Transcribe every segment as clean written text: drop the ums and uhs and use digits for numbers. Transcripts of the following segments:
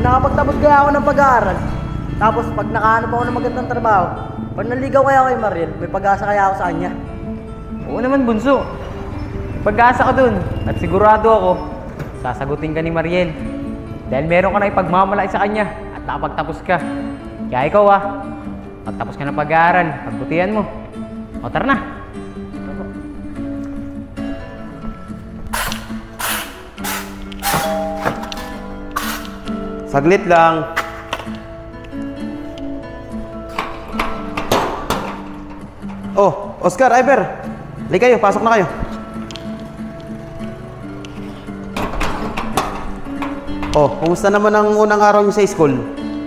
nakapagtapos kaya ako ng pag-aaral, tapos pag nakahanap ako ng magandang trabaho, pag naligaw kaya kay Mariel, may pag-asa kaya ako sa kanya. Oo naman, bunso. Pag-asa ka dun at sigurado ako, sasagutin ka ni Mariel. Dahil meron ka na ipagmamalaki sa kanya at nakapagtapos ka. Kaya ikaw pagtapos ka ng pag-aaral, pagbutihan mo. O tara na. Saglit lang. Oh, Oscar, Iber. Halika kayo, pasok na kayo. Oh, kumusta naman ang unang araw niyo sa school?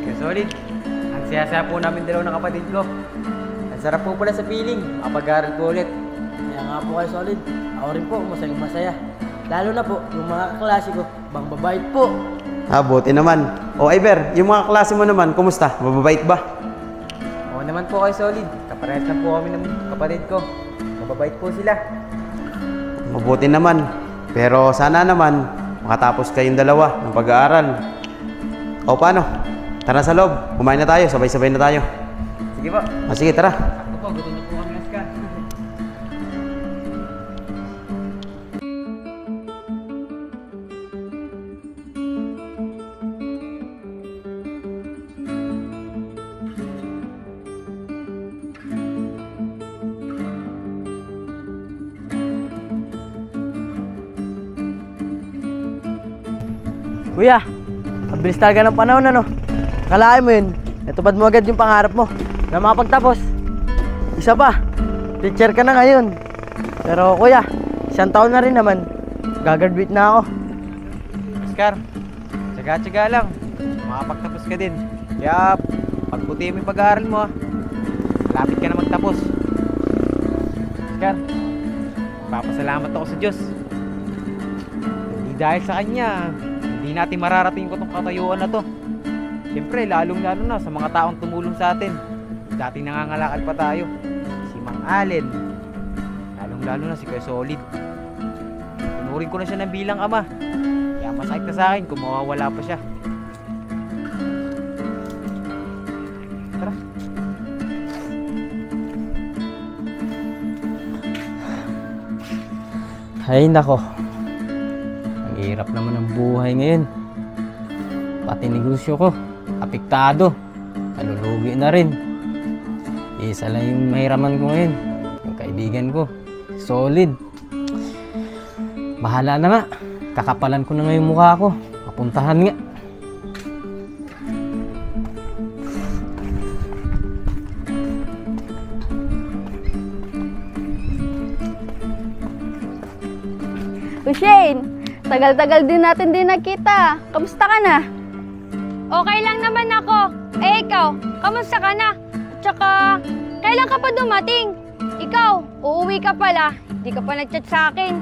Kaya solid. Ang saya-saya po namin dalawa ng kapatid ko. Ang sarap po pala sa feeling, makapag-aaral po ulit. Kaya nga po kayo solid, ako rin po masayang masaya. Lalo na po, yung mga kaklase ko, bang babait po. Buti naman. Oh, Iber, yung mga klase mo naman, kumusta? Mababait ba? Oo naman po kayo solid. Kaparehas na po kami ng kapatid ko. Mababait po sila. Mabuti naman. Pero sana naman, makatapos kayong dalawa ng pag-aaral. O paano? Tara sa loob. Kumain na tayo. Sabay-sabay na tayo. Sige po. Sige, tara. Ako po, gutom na po kami, Oscar. Kuya, mabilis talaga ng panahon ano. Akalain mo yun, natupad mo agad yung pangarap mo na makapagtapos. Isa pa, teacher ka na ngayon. Pero kuya, 1 taon na rin naman, gagraduate na ako. Oscar, tsaga-tsaga lang. Makapagtapos ka din. Kaya, pagputi mo yung pag-aaral mo malapit ka na magtapos. Oscar, papasalamat ako sa Diyos. Hindi dahil sa Kanya, hindi natin mararating ko itong katayuan na to. Siyempre, lalong-lalo na sa mga taong tumulong sa atin. Dating nangangalakal pa tayo. Si Mang Allen. Lalong-lalo na si Kuya Solid. Tinuring ko na siya ng bilang ama. Kaya masakit na sa akin kung mawawala pa siya. Tara. Ay nako, ang hirap naman ng buhay ngayon. Pati negosyo ko, apektado. Nalulugi na rin. Isa lang yung mahiraman ko ngayon, yung kaibigan ko, Solid. Bahala na nga, kakapalan ko na nga yung mukha ko. Mapuntahan nga. Shane, tagal-tagal din natin nakita. Kamusta ka na? Okay lang naman ako. Eh ikaw, kamusta ka na? At saka, kailan ka pa dumating? Ikaw, uuwi ka pala. Di ka pa nag-chat sa akin.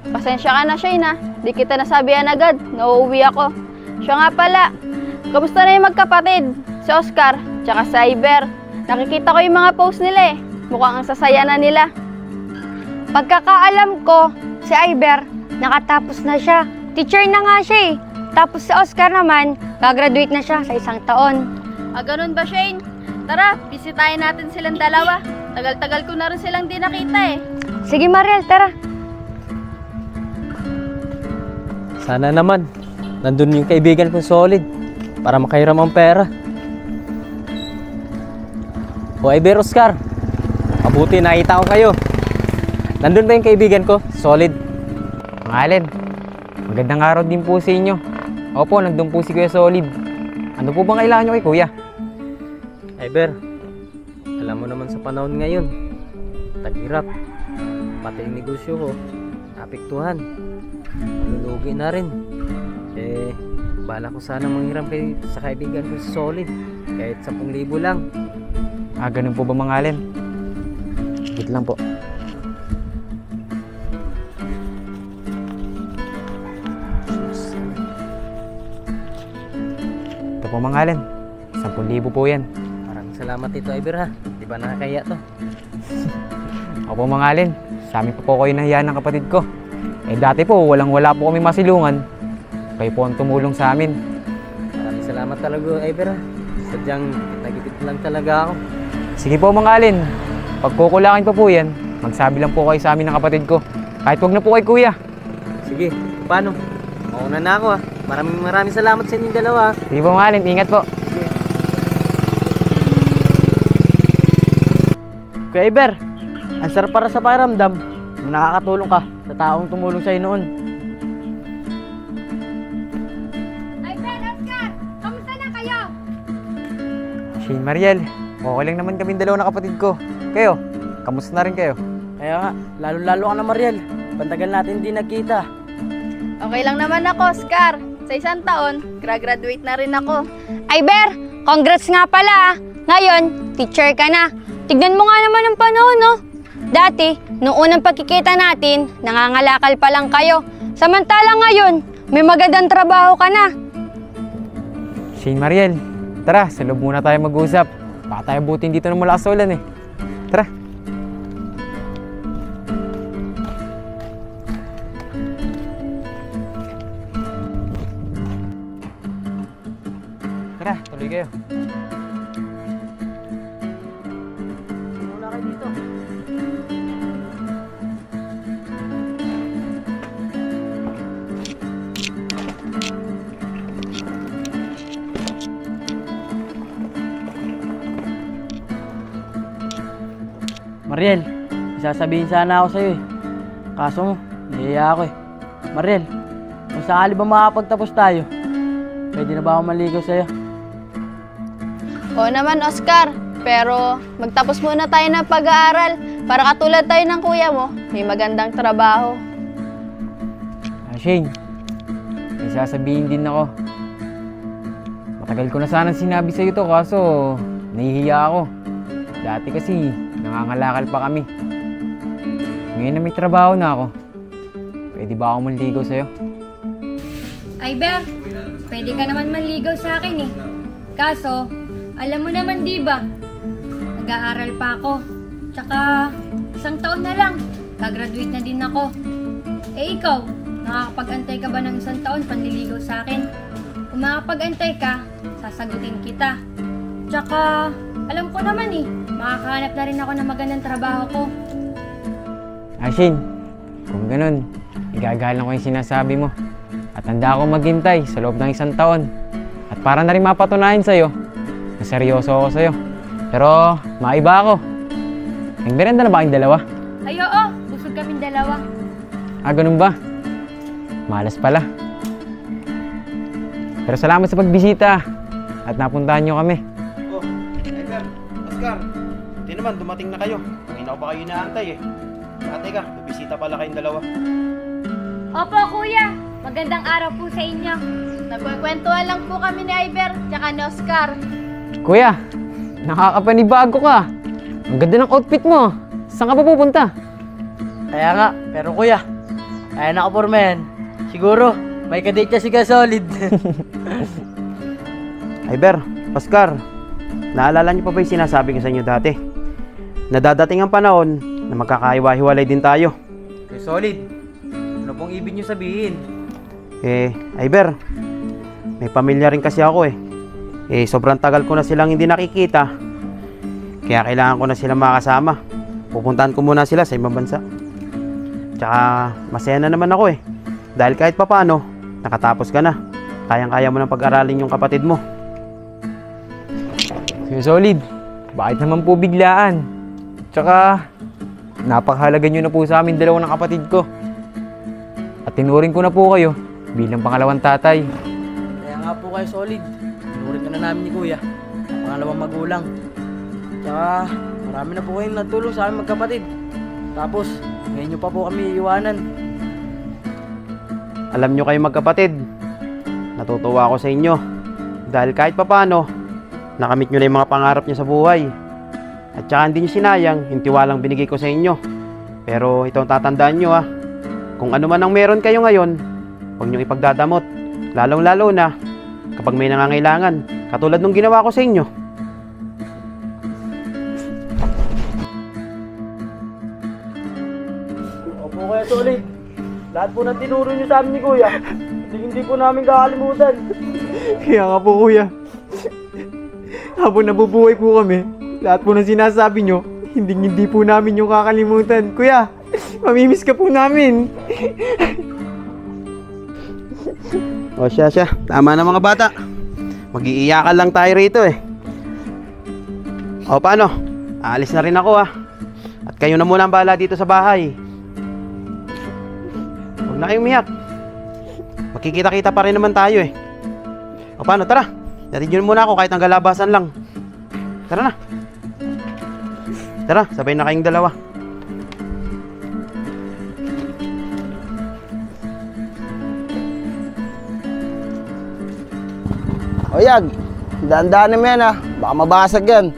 Pasensya ka na, Shane, ha? Di kita nasabihan agad. Nauuwi ako. Siya nga pala, kamusta na yung magkapatid? Si Oscar, tsaka si Iber. Nakikita ko yung mga post nila eh. Mukhang ang sasaya na nila. Pagkakaalam ko, si Iber, nakatapos na siya. Teacher na nga siya eh. Tapos si Oscar naman, gagraduate na siya sa 1 taon. Ganun ba, Shane? Tara, bisitahin natin silang dalawa. Tagal-tagal ko na rin silang di nakita eh. Sige Mariel, tara. Sana naman, nandun yung kaibigan kong Solid para makahiram ang pera. O Iber, Oscar, mabuti nakita ko kayo. Nandun ba yung kaibigan ko, Solid? Mang Allen, magandang araw din po sa inyo. Opo, nandun po si Kuya Solid. Ano po bang kailangan nyo kay Kuya? Iber, alam mo naman sa panahon ngayon, tag-hirap. Pati yung negosyo ko, napiktuhan. Malulugi na rin. Bala ko sana manghiram sa kaibigan ko si Solid. Kahit 10,000 lang. Ganun po ba, Mang Allen? Wait lang po. Ito po, Mang Allen. 10,000 po yan. Maraming salamat ito, Iber, ha. Di ba nakakaya to? Opo, Mang Allen. Sa amin po kayo nahiya ng kapatid ko. Dati po, walang-wala po kami masilungan. Kayo po ang tumulong sa amin. Salamat talaga, Iber. Sadyang nagipit lang talaga ako. Sige po mga alin, pagkukulangin pa po yan, magsabi lang po kayo sa amin ng kapatid ko. Kahit wag na po kay kuya. Sige, paano? Mauna na ako Maraming salamat sa inyong dalawa. Sige po mga alin, ingat po. Kuya Iber, ang sarap para sa pakiramdam na nakakatulong ka sa taong tumulong sa'yo noon. Ay, Ben, Oscar! Kamusta na kayo? Shane, Mariel, okay lang naman kaming dalawa ng kapatid ko. Kayo, kamusta na rin kayo? Kaya nga, lalo-lalo ka na Mariel. Pantagal natin hindi nagkita. Okay lang naman ako, Oscar. Sa isang taon, graduate na rin ako. Ay, Ber, congrats nga pala. Ngayon, teacher ka na. Tignan mo nga naman ang panahon, no? Dati, noong unang pagkikita natin, nangangalakal pa lang kayo. Samantalang ngayon, may magandang trabaho ka na. Shane, Mariel, tara, sa loob muna tayo mag-usap. Baka tayo butin dito ng malakas sa ulan eh. Tara. Tara, tuloy kayo. Muna kayo dito. Mariel, isasabihin sana ako sa'yo eh. Kaso mo, nahiya ako eh. Mariel, kung sakali ba makapagtapos tayo, pwede na ba ako maligaw sa'yo? Oo naman, Oscar. Pero magtapos muna tayo ng pag-aaral para katulad tayo ng kuya mo, may magandang trabaho. Shane, may sasabihin din ako. Matagal ko na sanang sinabi sa'yo to kaso nahihiya ako. Dati kasi nangangalakal pa kami. Ngayon na may trabaho na ako, pwede ba ako manligaw sa'yo? Ay, Ber, pwede ka naman manligaw sa akin eh. Kaso, alam mo naman di ba, nag-aaral pa ako. Tsaka, isang taon na lang, kagraduate na din ako. Eh ikaw, nakakapag-antay ka ba ng isang taon panliligaw sa akin? Kung makakapag-antay ka, sasagutin kita. Tsaka, alam ko naman eh, makakahanap na rin ako ng magandang trabaho ko. Shane, kung ganun, igagalang ko yung sinasabi mo. At handa akong maghintay sa loob ng isang taon. At para na rin mapatunayan sa'yo, na seryoso ako sa'yo. Pero, maiba ako. Nagmerenda na ba kayong dalawa? Ay oo, busog kaming dalawa. Ganun ba? Malas pala. Pero salamat sa pagbisita at napuntahan nyo kami. Oh, Edgar, Oscar, hindi naman, dumating na kayo. Kanina ko pa kayo inaantay eh. Teka, bibisita pala kayong dalawa. Opo, kuya. Magandang araw po sa inyo. Nagkukwentuhan lang po kami ni Iber, tsaka ni Oscar. Kuya, nakakapanibago ka. Ang ganda ng outfit mo. Saan ka pa pupunta? Kaya nga, pero kuya, ayan ako pormen. Siguro, may kadate siya si Gasolid. Iber, Oscar, naalala niyo pa ba yung sinasabi ko sa inyo dati? Nadadating ang panahon na magkakaiwa-hiwalay din tayo. Okay, solid. Ano pong ibig nyo sabihin? Iber, may pamilya rin kasi ako eh. Sobrang tagal ko na silang hindi nakikita. Kaya kailangan ko na silang makasama. Pupuntahan ko muna sila sa ibang bansa. Tsaka masaya na naman ako eh. Dahil kahit papano, nakatapos ka na. Kayang-kaya mo nang pag-aralin yung kapatid mo. Kuya Solid, bakit naman po biglaan? Tsaka, napakahalaga nyo na po sa amin dalawa ng kapatid ko. At tinuring ko na po kayo bilang pangalawang tatay. Kaya nga po kayo solid. Tinuring ka na namin ni kuya. Ang pangalawang magulang. Tsaka marami na po kayong natulong sa aming magkapatid. Tapos, ngayon nyo pa po kami iiwanan. Alam nyo kayo magkapatid, natutuwa ako sa inyo. Dahil kahit papano, nakamit nyo na yung mga pangarap nyo sa buhay. At saka hindi nyo sinayang yung tiwalang binigay ko sa inyo. Pero itong tatandaan nyo kung ano man ang meron kayo ngayon, huwag nyo ipagdadamot. Lalong-lalo na kapag may nangangailangan, katulad nung ginawa ko sa inyo. Opo kaya solid. Lahat po ng tinuro nyo sa amin ni kuya, hindi po namin kakalimutan. Kaya nga po kuya, habang nabubuhay po kami, lahat po ng sinasabi nyo, hindi po namin yung kakalimutan. Kuya, mamimiss ka po namin. O siya, tama na mga bata. Mag-iiyakan lang tayo rito eh. O paano? Aalis na rin ako At kayo na muna ang bahala dito sa bahay. Huwag na kayong umiyak. Magkikita-kita pa rin naman tayo eh. O paano, tara. Natid yun muna ako kahit ang galabasan lang. Tara na. Tara, sabay na kayong dalawa. O Yag, daan-daanin mo yan baka mabasag yan.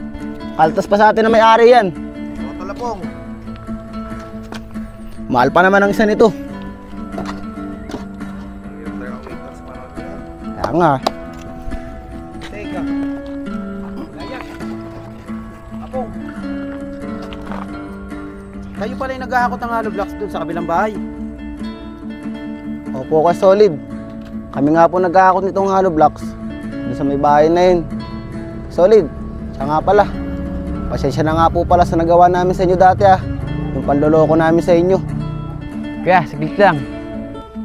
Kaltas pa sa atin na may-ari yan. O Talapong. Mahal pa naman ang isa nito. Kaya nga. Teka. Layak. Apong. Kayo pala yung naghahakot ng hollow blocks dun sa kabilang bahay. Opo ka solid. Kami nga po naghahakot nitong hollow blocks doon sa may bahay na yun. Solid. Siya nga pala. Pasensya na nga po pala sa nagawa namin sa inyo dati yung panloloko namin sa inyo. Kuya, saglit lang.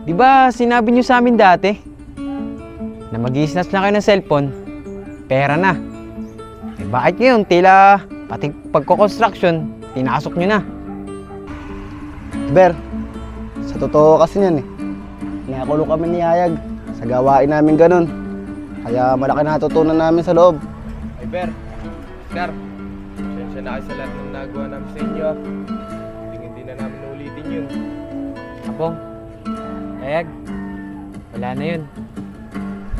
Di ba sinabi nyo sa amin dati na mag-i-snatch na kayo ng cellphone, pera na. Eh bakit ngayon, tila pati pagko-construction, tinasok nyo na? Ber, sa totoo kasi yan Nakakulong kami ni Yayag sa gawain namin ganun. Kaya malaki natutunan namin sa loob. Ay Ber, Oscar, pasensya na kayo sa lahat ng nagawa namin sa inyo. Hindi na namin ulitin yun. Apong, Ayag, wala na yun.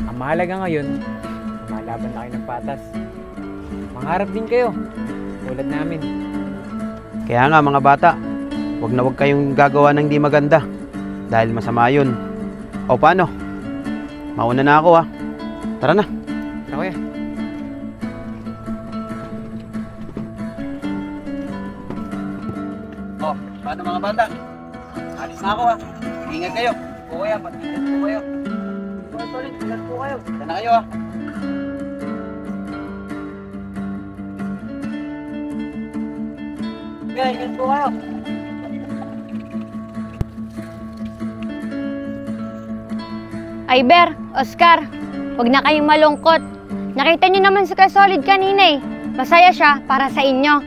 Ang mahalaga ngayon, lumalaban na kayo ng patas. Mangarap din kayo, tulad namin. Kaya nga mga bata, huwag kayong gagawa ng di maganda. Dahil masama yun. O paano? Mauna na ako Tara na. Tara kuya. O, paano mga bata? Alis na ako Ingat kayo. O kaya, mag-ingat po kayo. Solid, ingat po kayo. Tara na kayo Kaya, ingat po kayo. Iber, Oscar, huwag na kayong malungkot. Nakita niyo naman si Solid kanina Masaya siya para sa inyo.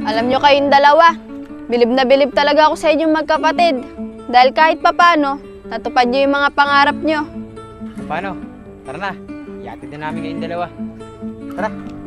Alam nyo kayong dalawa, bilib na bilib talaga ako sa inyong magkapatid. Dahil kahit papano, natupad nyo yung mga pangarap nyo. Paano? Tara na, iatid na namin kayong dalawa. Tara.